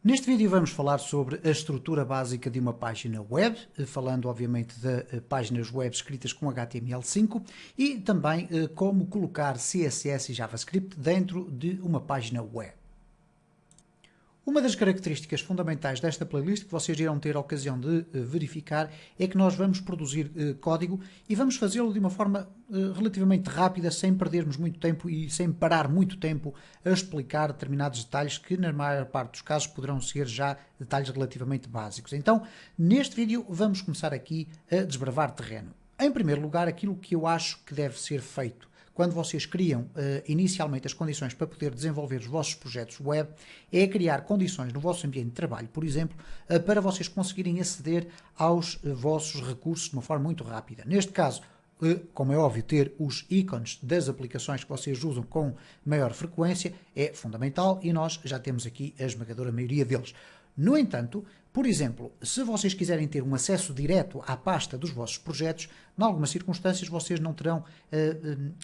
Neste vídeo vamos falar sobre a estrutura básica de uma página web, falando obviamente de páginas web escritas com HTML5 e também como colocar CSS e JavaScript dentro de uma página web. Uma das características fundamentais desta playlist que vocês irão ter a ocasião de verificar é que nós vamos produzir código e vamos fazê-lo de uma forma relativamente rápida, sem perdermos muito tempo e sem parar muito tempo a explicar determinados detalhes que na maior parte dos casos poderão ser já detalhes relativamente básicos. Então, neste vídeo vamos começar aqui a desbravar terreno. Em primeiro lugar, aquilo que eu acho que deve ser feito quando vocês criam inicialmente as condições para poder desenvolver os vossos projetos web, é criar condições no vosso ambiente de trabalho, por exemplo, para vocês conseguirem aceder aos vossos recursos de uma forma muito rápida. Neste caso, como é óbvio, ter os ícones das aplicações que vocês usam com maior frequência é fundamental e nós já temos aqui a esmagadora maioria deles. No entanto, por exemplo, se vocês quiserem ter um acesso direto à pasta dos vossos projetos, em algumas circunstâncias vocês não terão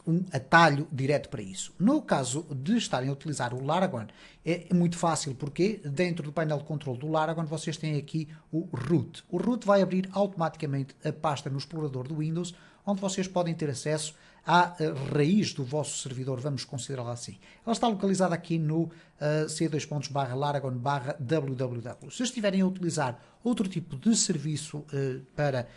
um atalho direto para isso. No caso de estarem a utilizar o Laragon, é muito fácil, porque dentro do painel de controle do Laragon vocês têm aqui o root. O root vai abrir automaticamente a pasta no explorador do Windows, onde vocês podem ter acesso à raiz do vosso servidor, vamos considerá-la assim. Ela está localizada aqui no c://laragon/www. Se estiverem a utilizar outro tipo de serviço para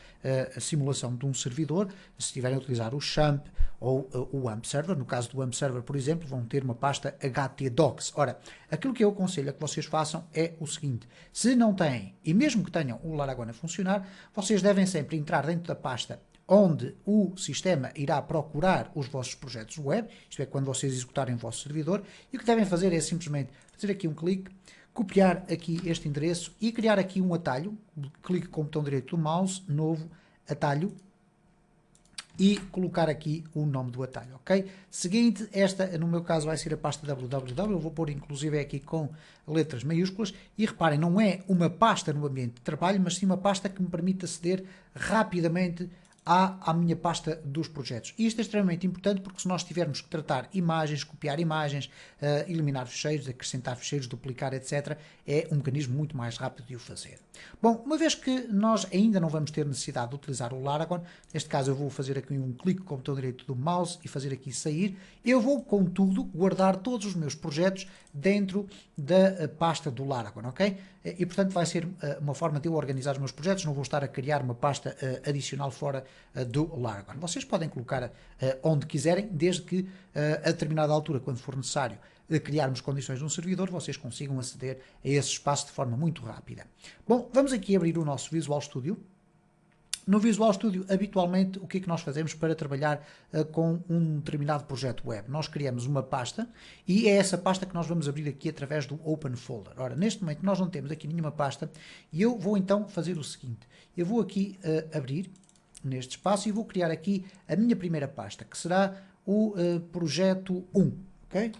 a simulação de um servidor, se estiverem a utilizar o XAMPP ou o AMP Server, no caso do AMP Server, por exemplo, vão ter uma pasta htdocs. Ora, aquilo que eu aconselho a que vocês façam é o seguinte: se não têm, e mesmo que tenham o Laragon a funcionar, vocês devem sempre entrar dentro da pasta onde o sistema irá procurar os vossos projetos web, isto é, quando vocês executarem o vosso servidor, e o que devem fazer é simplesmente fazer aqui um clique, copiar aqui este endereço e criar aqui um atalho, clique com o botão direito do mouse, novo atalho, e colocar aqui o nome do atalho, ok? Seguinte, esta no meu caso vai ser a pasta www, eu vou pôr inclusive aqui com letras maiúsculas, e reparem, não é uma pasta no ambiente de trabalho, mas sim uma pasta que me permite aceder rapidamente à minha pasta dos projetos. E isto é extremamente importante, porque se nós tivermos que tratar imagens, copiar imagens, eliminar ficheiros, acrescentar ficheiros, duplicar, etc., é um mecanismo muito mais rápido de o fazer. Bom, uma vez que nós ainda não vamos ter necessidade de utilizar o Laragon, neste caso eu vou fazer aqui um clique com o botão direito do mouse e fazer aqui sair, eu vou, contudo, guardar todos os meus projetos dentro da pasta do Laragon, ok? E, portanto, vai ser uma forma de eu organizar os meus projetos, não vou estar a criar uma pasta adicional fora do Laragon. Vocês podem colocar onde quiserem, desde que a determinada altura, quando for necessário criarmos condições num servidor, vocês consigam aceder a esse espaço de forma muito rápida. Bom, vamos aqui abrir o nosso Visual Studio. No Visual Studio, habitualmente, o que é que nós fazemos para trabalhar com um determinado projeto web? Nós criamos uma pasta e é essa pasta que nós vamos abrir aqui através do Open Folder. Ora, neste momento nós não temos aqui nenhuma pasta e eu vou então fazer o seguinte. Eu vou aqui abrir neste espaço e vou criar aqui a minha primeira pasta, que será o projeto 1, ok?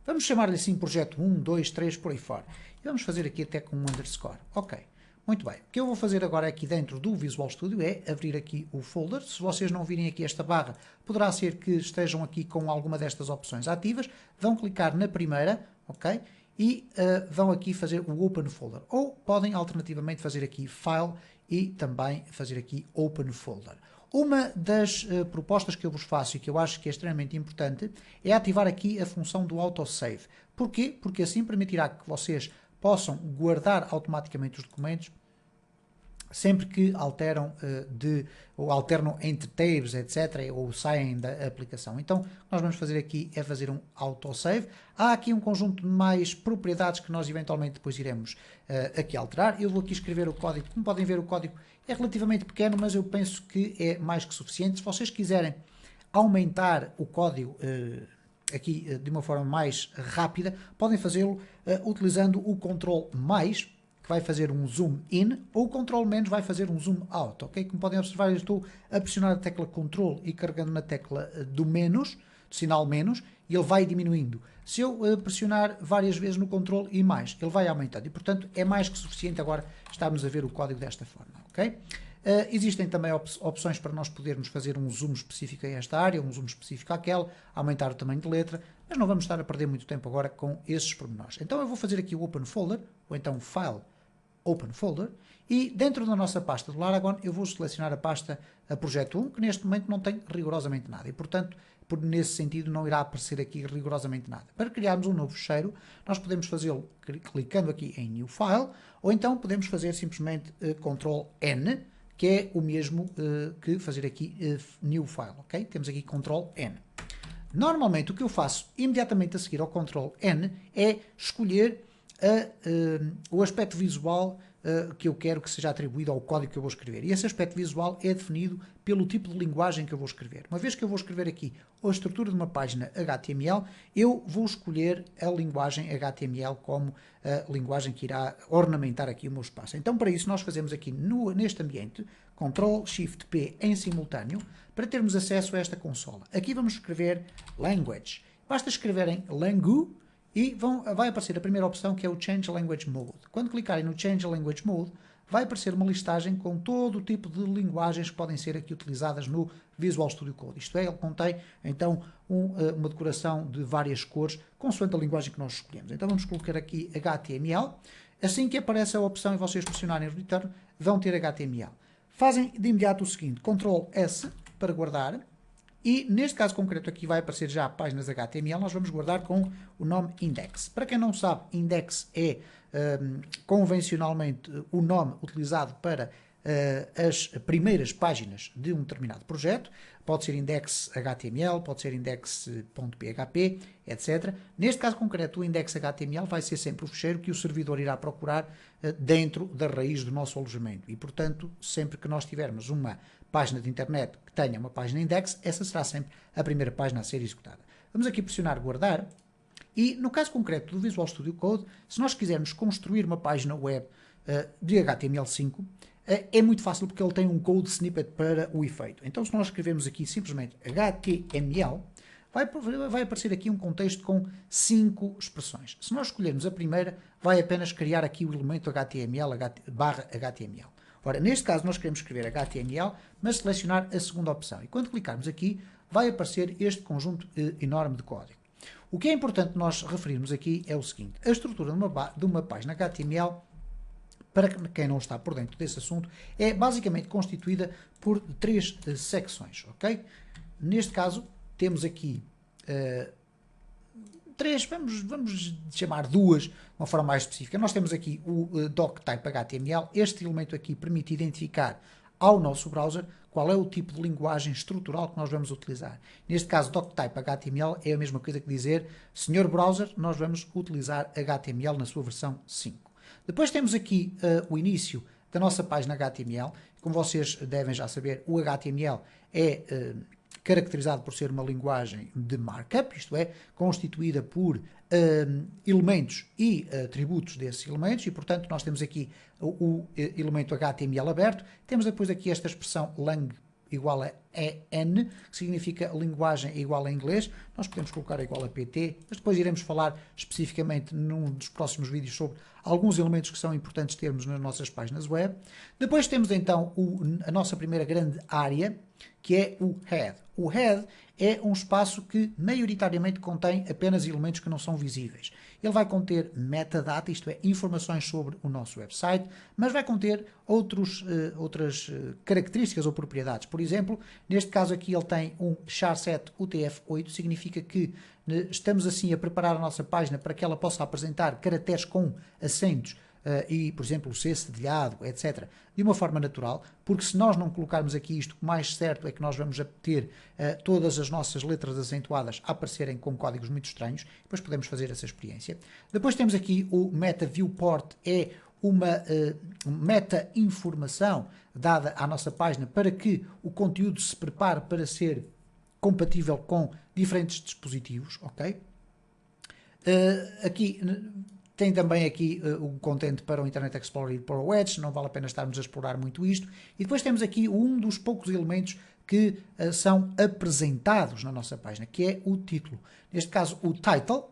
Vamos chamar-lhe assim projeto 1, 2, 3, por aí fora. E vamos fazer aqui até com um underscore, ok? Muito bem, o que eu vou fazer agora aqui dentro do Visual Studio é abrir aqui o folder. Se vocês não virem aqui esta barra, poderá ser que estejam aqui com alguma destas opções ativas. Vão clicar na primeira, ok? E vão aqui fazer o Open Folder. Ou podem alternativamente fazer aqui File e também fazer aqui Open Folder. Uma das propostas que eu vos faço e que eu acho que é extremamente importante é ativar aqui a função do autosave. Porquê? Porque assim permitirá que vocês possam guardar automaticamente os documentos sempre que alteram ou alternam entre tabs, etc., ou saem da aplicação. Então, o que nós vamos fazer aqui é fazer um autosave. Há aqui um conjunto de mais propriedades que nós eventualmente depois iremos aqui alterar. Eu vou aqui escrever o código. Como podem ver, o código é relativamente pequeno, mas eu penso que é mais que suficiente. Se vocês quiserem aumentar o código aqui de uma forma mais rápida, podem fazê-lo utilizando o Ctrl+, que vai fazer um zoom in, ou o Ctrl- vai fazer um zoom out, ok? Como podem observar, eu estou a pressionar a tecla Ctrl e carregando na tecla do menos, do sinal menos, e ele vai diminuindo. Se eu pressionar várias vezes no Ctrl e mais, ele vai aumentando, e portanto é mais que suficiente agora estarmos a ver o código desta forma, ok? Existem também opções para nós podermos fazer um zoom específico a esta área, um zoom específico àquela, aumentar o tamanho de letra, mas não vamos estar a perder muito tempo agora com esses pormenores. Então eu vou fazer aqui o Open Folder, ou então File, Open Folder, e dentro da nossa pasta do Laragon eu vou selecionar a pasta a Projeto 1, que neste momento não tem rigorosamente nada, e portanto, nesse sentido, não irá aparecer aqui rigorosamente nada. Para criarmos um novo fecheiro, nós podemos fazê-lo clicando aqui em New File, ou então podemos fazer simplesmente Ctrl N, que é o mesmo que fazer aqui New File, ok? Temos aqui Ctrl N. Normalmente o que eu faço imediatamente a seguir ao Ctrl N é escolher o aspecto visual que eu quero que seja atribuído ao código que eu vou escrever. E esse aspecto visual é definido pelo tipo de linguagem que eu vou escrever. Uma vez que eu vou escrever aqui a estrutura de uma página HTML, eu vou escolher a linguagem HTML como a linguagem que irá ornamentar aqui o meu espaço. Então, para isso, nós fazemos aqui neste ambiente Ctrl-Shift-P em simultâneo para termos acesso a esta consola. Aqui vamos escrever Language. Basta escreverem Langu e vai aparecer a primeira opção, que é o Change Language Mode. Quando clicarem no Change Language Mode, vai aparecer uma listagem com todo o tipo de linguagens que podem ser aqui utilizadas no Visual Studio Code. Isto é, ele contém então uma decoração de várias cores, consoante a linguagem que nós escolhemos. Então vamos colocar aqui HTML. Assim que aparece a opção e vocês pressionarem o Return, vão ter HTML. Fazem de imediato o seguinte, Ctrl S para guardar. E neste caso concreto aqui vai aparecer já páginas HTML, nós vamos guardar com o nome index. Para quem não sabe, index é convencionalmente o nome utilizado para as primeiras páginas de um determinado projeto. Pode ser index HTML, pode ser index.php, etc. Neste caso concreto, o index HTML vai ser sempre o fecheiro que o servidor irá procurar dentro da raiz do nosso alojamento. E, portanto, sempre que nós tivermos uma página de internet que tenha uma página index, essa será sempre a primeira página a ser executada. Vamos aqui pressionar guardar e no caso concreto do Visual Studio Code, se nós quisermos construir uma página web de HTML5, é muito fácil porque ele tem um code snippet para o efeito. Então se nós escrevermos aqui simplesmente HTML, vai aparecer aqui um contexto com 5 expressões. Se nós escolhermos a primeira, vai apenas criar aqui o elemento HTML/HTML. Ora, neste caso nós queremos escrever HTML, mas selecionar a segunda opção. E quando clicarmos aqui, vai aparecer este conjunto enorme de código. O que é importante nós referirmos aqui é o seguinte: a estrutura de uma página HTML, para quem não está por dentro desse assunto, é basicamente constituída por 3 secções, ok? Neste caso, temos aqui 3, vamos chamar 2 de uma forma mais específica. Nós temos aqui o doctype HTML. Este elemento aqui permite identificar ao nosso browser qual é o tipo de linguagem estrutural que nós vamos utilizar. Neste caso, doctype HTML é a mesma coisa que dizer, senhor browser, nós vamos utilizar HTML na sua versão 5. Depois temos aqui o início da nossa página HTML. Como vocês devem já saber, o HTML é caracterizado por ser uma linguagem de markup, isto é, constituída por elementos e atributos desses elementos, e portanto nós temos aqui o elemento HTML aberto, temos depois aqui esta expressão lang igual a EN, que significa linguagem igual a inglês. Nós podemos colocar igual a PT, mas depois iremos falar especificamente num dos próximos vídeos sobre alguns elementos que são importantes termos nas nossas páginas web. Depois temos então a nossa primeira grande área, que é o head. O head é um espaço que maioritariamente contém apenas elementos que não são visíveis. Ele vai conter metadata, isto é, informações sobre o nosso website, mas vai conter outras características ou propriedades. Por exemplo, neste caso aqui ele tem um char7 UTF-8, significa que estamos assim a preparar a nossa página para que ela possa apresentar caracteres com acentos e, por exemplo, o C cedilhado, etc., de uma forma natural, porque se nós não colocarmos aqui isto, o mais certo é que nós vamos ter todas as nossas letras acentuadas a aparecerem com códigos muito estranhos, depois podemos fazer essa experiência. Depois temos aqui o Meta Viewport, é uma meta-informação dada à nossa página para que o conteúdo se prepare para ser compatível com diferentes dispositivos, ok? Aqui tem também aqui o content para o Internet Explorer e para o Edge, não vale a pena estarmos a explorar muito isto. E depois temos aqui um dos poucos elementos que são apresentados na nossa página, que é o título. Neste caso, o title,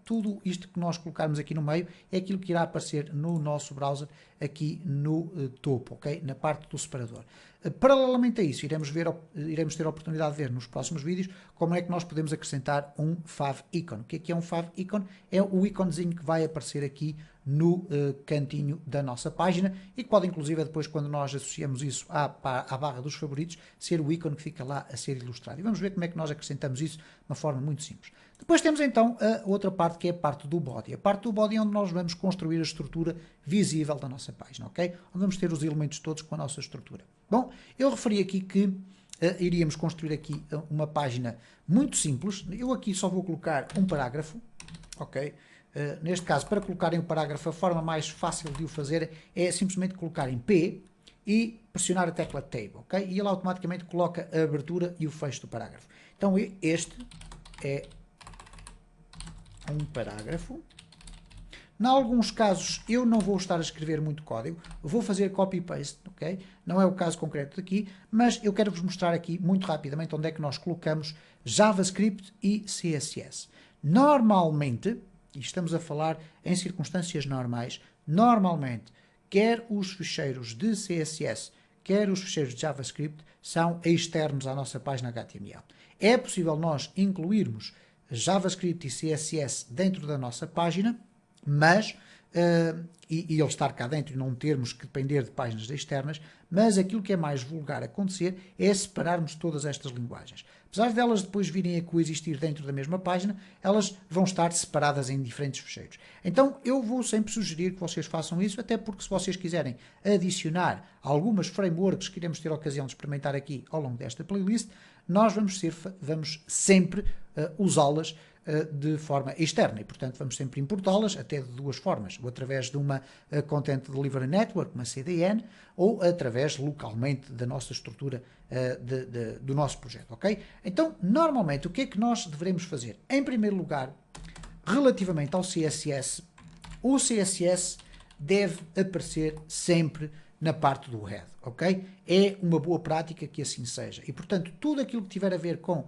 tudo isto que nós colocarmos aqui no meio é aquilo que irá aparecer no nosso browser aqui no topo, ok? Na parte do separador. Paralelamente a isso, iremos ter a oportunidade de ver nos próximos vídeos como é que nós podemos acrescentar um favicon. O que é um favicon? É o íconezinho que vai aparecer aqui no cantinho da nossa página e que pode inclusive depois, quando nós associamos isso à barra dos favoritos, ser o ícone que fica lá a ser ilustrado. E vamos ver como é que nós acrescentamos isso de uma forma muito simples. Depois temos então a outra parte, que é a parte do body. A parte do body é onde nós vamos construir a estrutura visível da nossa página, ok? Onde vamos ter os elementos todos com a nossa estrutura. Bom, eu referi aqui que iríamos construir aqui uma página muito simples. Eu aqui só vou colocar um parágrafo, ok? Neste caso, para colocarem o parágrafo, a forma mais fácil de o fazer é simplesmente colocar em P e pressionar a tecla Tab, ok? E ele automaticamente coloca a abertura e o fecho do parágrafo. Então este é um parágrafo. Em alguns casos eu não vou estar a escrever muito código, vou fazer copy-paste, ok? Não é o caso concreto daqui, mas eu quero vos mostrar aqui muito rapidamente onde é que nós colocamos JavaScript e CSS. Normalmente, e estamos a falar em circunstâncias normais, normalmente, quer os ficheiros de CSS, quer os ficheiros de JavaScript são externos à nossa página HTML. É possível nós incluirmos JavaScript e CSS dentro da nossa página, mas, e ele estar cá dentro e não termos que depender de páginas externas, mas aquilo que é mais vulgar acontecer é separarmos todas estas linguagens. Apesar delas depois virem a coexistir dentro da mesma página, elas vão estar separadas em diferentes ficheiros. Então eu vou sempre sugerir que vocês façam isso, até porque se vocês quiserem adicionar algumas frameworks que iremos ter a ocasião de experimentar aqui ao longo desta playlist, nós vamos sempre usá-las de forma externa e, portanto, vamos sempre importá-las até de duas formas, ou através de uma Content Delivery Network, uma CDN, ou através localmente da nossa estrutura do nosso projeto, ok? Então, normalmente, o que é que nós devemos fazer? Em primeiro lugar, relativamente ao CSS, o CSS deve aparecer sempre na parte do head, ok? É uma boa prática que assim seja. E, portanto, tudo aquilo que tiver a ver com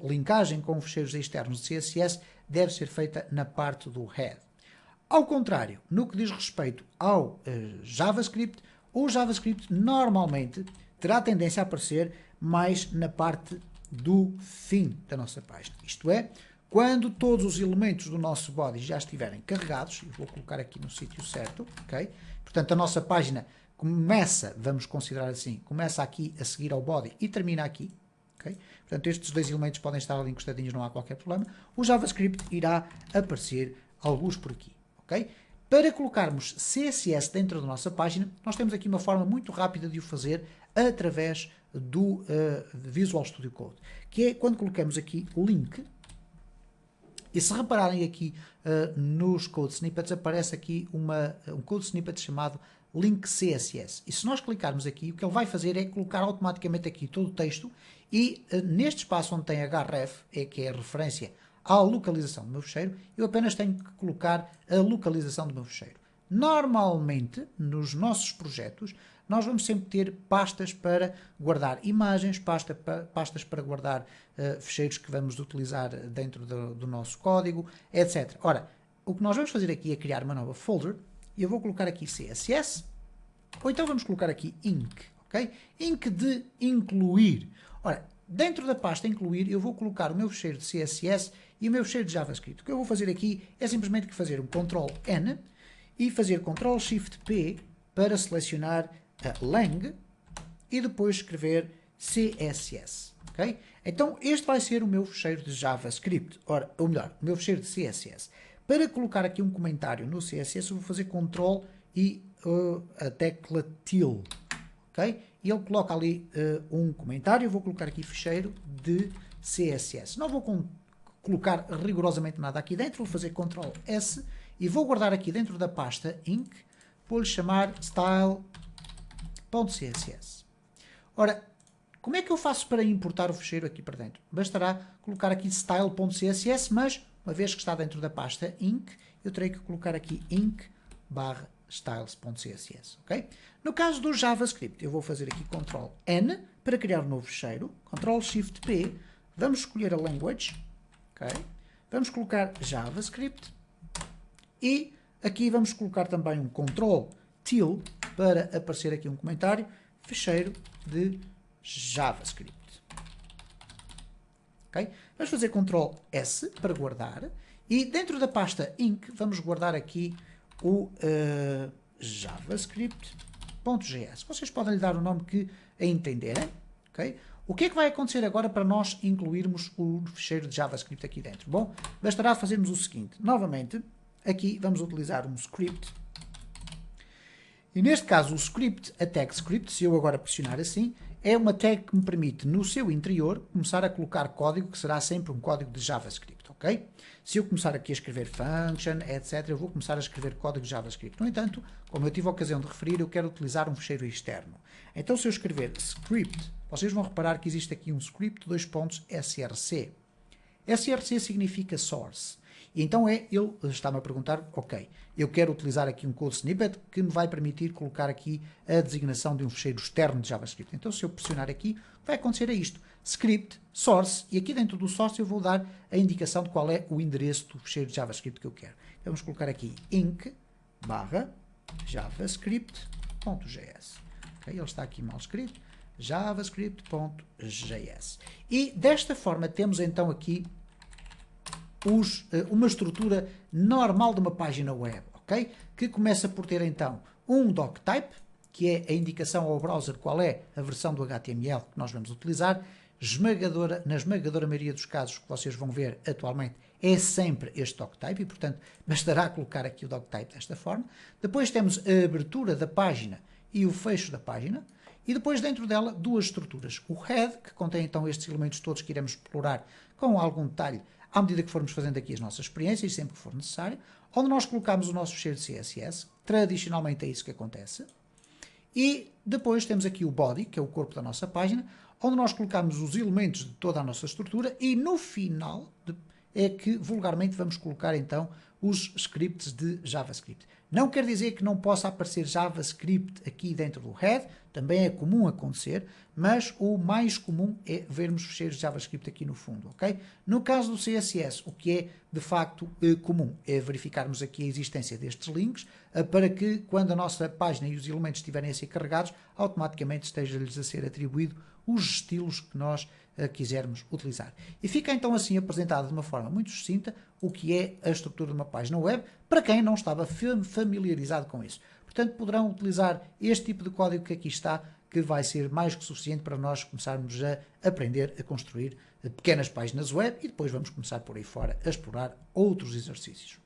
linkagem com fecheiros externos de CSS deve ser feita na parte do head. Ao contrário, no que diz respeito ao JavaScript, o JavaScript normalmente terá tendência a aparecer mais na parte do fim da nossa página. Isto é, quando todos os elementos do nosso body já estiverem carregados, eu vou colocar aqui no sítio certo, ok? Portanto, a nossa página começa, vamos considerar assim, começa aqui a seguir ao body e termina aqui, ok? Portanto, estes dois elementos podem estar ali encostadinhos, não há qualquer problema. O JavaScript irá aparecer alguns por aqui, ok? Para colocarmos CSS dentro da nossa página, nós temos aqui uma forma muito rápida de o fazer através do Visual Studio Code, que é quando colocamos aqui o link. E se repararem aqui nos Code Snippets, aparece aqui um Code Snippet chamado Link CSS. E se nós clicarmos aqui, o que ele vai fazer é colocar automaticamente aqui todo o texto e neste espaço onde tem href, que é a referência à localização do meu ficheiro, eu apenas tenho que colocar a localização do meu ficheiro. Normalmente, nos nossos projetos, nós vamos sempre ter pastas para guardar imagens, pastas para guardar ficheiros que vamos utilizar dentro do nosso código, etc. Ora, o que nós vamos fazer aqui é criar uma nova folder e eu vou colocar aqui CSS, ou então vamos colocar aqui Inc, ok? Inc de incluir. Ora, dentro da pasta incluir, eu vou colocar o meu ficheiro de CSS e o meu ficheiro de JavaScript. O que eu vou fazer aqui é simplesmente fazer um Ctrl+N e fazer Ctrl+Shift+P para selecionar a lang e depois escrever CSS, ok? Então este vai ser o meu ficheiro de JavaScript, ou melhor, o meu ficheiro de CSS. Para colocar aqui um comentário no CSS, eu vou fazer Ctrl e a tecla tilde, ok? E ele coloca ali um comentário, eu vou colocar aqui ficheiro de CSS. Não vou colocar rigorosamente nada aqui dentro, vou fazer Ctrl+S e vou guardar aqui dentro da pasta Inc, vou-lhe chamar style.css. Ora, como é que eu faço para importar o ficheiro aqui para dentro? Bastará colocar aqui style.css, mas uma vez que está dentro da pasta Inc, eu terei que colocar aqui inc/styles.css, ok? No caso do JavaScript, eu vou fazer aqui Ctrl+N para criar um novo ficheiro, Ctrl+Shift+P, vamos escolher a language, ok? Vamos colocar JavaScript e aqui vamos colocar também um Ctrl tilde para aparecer aqui um comentário, ficheiro de JavaScript. Okay? Vamos fazer Ctrl S para guardar e dentro da pasta inc vamos guardar aqui o javascript.js. Vocês podem lhe dar o nome que entenderem. Okay? O que é que vai acontecer agora para nós incluirmos o ficheiro de JavaScript aqui dentro? Bom, bastará fazermos o seguinte. Novamente, aqui vamos utilizar um script. E neste caso o script, a tag script, se eu agora pressionar assim, é uma tag que me permite no seu interior começar a colocar código que será sempre um código de JavaScript, ok? Se eu começar aqui a escrever function, etc, eu vou começar a escrever código de JavaScript. No entanto, como eu tive a ocasião de referir, eu quero utilizar um ficheiro externo. Então se eu escrever script, vocês vão reparar que existe aqui um script, src. src significa source. E então ele está-me a perguntar, ok, eu quero utilizar aqui um code snippet que me vai permitir colocar aqui a designação de um ficheiro externo de JavaScript. Então se eu pressionar aqui, vai acontecer isto, script, source, e aqui dentro do source eu vou dar a indicação de qual é o endereço do ficheiro de JavaScript que eu quero. Então vamos colocar aqui inc/javascript.js. Okay, ele está aqui mal escrito, javascript.js. E desta forma temos então aqui uma estrutura normal de uma página web, ok? Que começa por ter então um doctype, que é a indicação ao browser qual é a versão do HTML que nós vamos utilizar. Na esmagadora maioria dos casos que vocês vão ver atualmente é sempre este doctype e, portanto, bastará colocar aqui o doctype desta forma. Depois temos a abertura da página e o fecho da página. E depois dentro dela duas estruturas. O head, que contém então estes elementos todos que iremos explorar com algum detalhe à medida que formos fazendo aqui as nossas experiências, sempre que for necessário, onde nós colocamos o nosso ficheiro de CSS, tradicionalmente é isso que acontece, e depois temos aqui o body, que é o corpo da nossa página, onde nós colocamos os elementos de toda a nossa estrutura, e no final é que vulgarmente vamos colocar então os scripts de JavaScript. Não quer dizer que não possa aparecer JavaScript aqui dentro do head, também é comum acontecer, mas o mais comum é vermos fecheiros de JavaScript aqui no fundo, ok? No caso do CSS, o que é de facto comum é verificarmos aqui a existência destes links para que quando a nossa página e os elementos estiverem a ser carregados, automaticamente esteja-lhes a ser atribuído os estilos que nós quisermos utilizar. E fica então assim apresentado de uma forma muito sucinta o que é a estrutura de uma página web para quem não estava familiarizado com isso. Portanto, poderão utilizar este tipo de código que aqui está, que vai ser mais que suficiente para nós começarmos a aprender a construir pequenas páginas web e depois vamos começar por aí fora a explorar outros exercícios.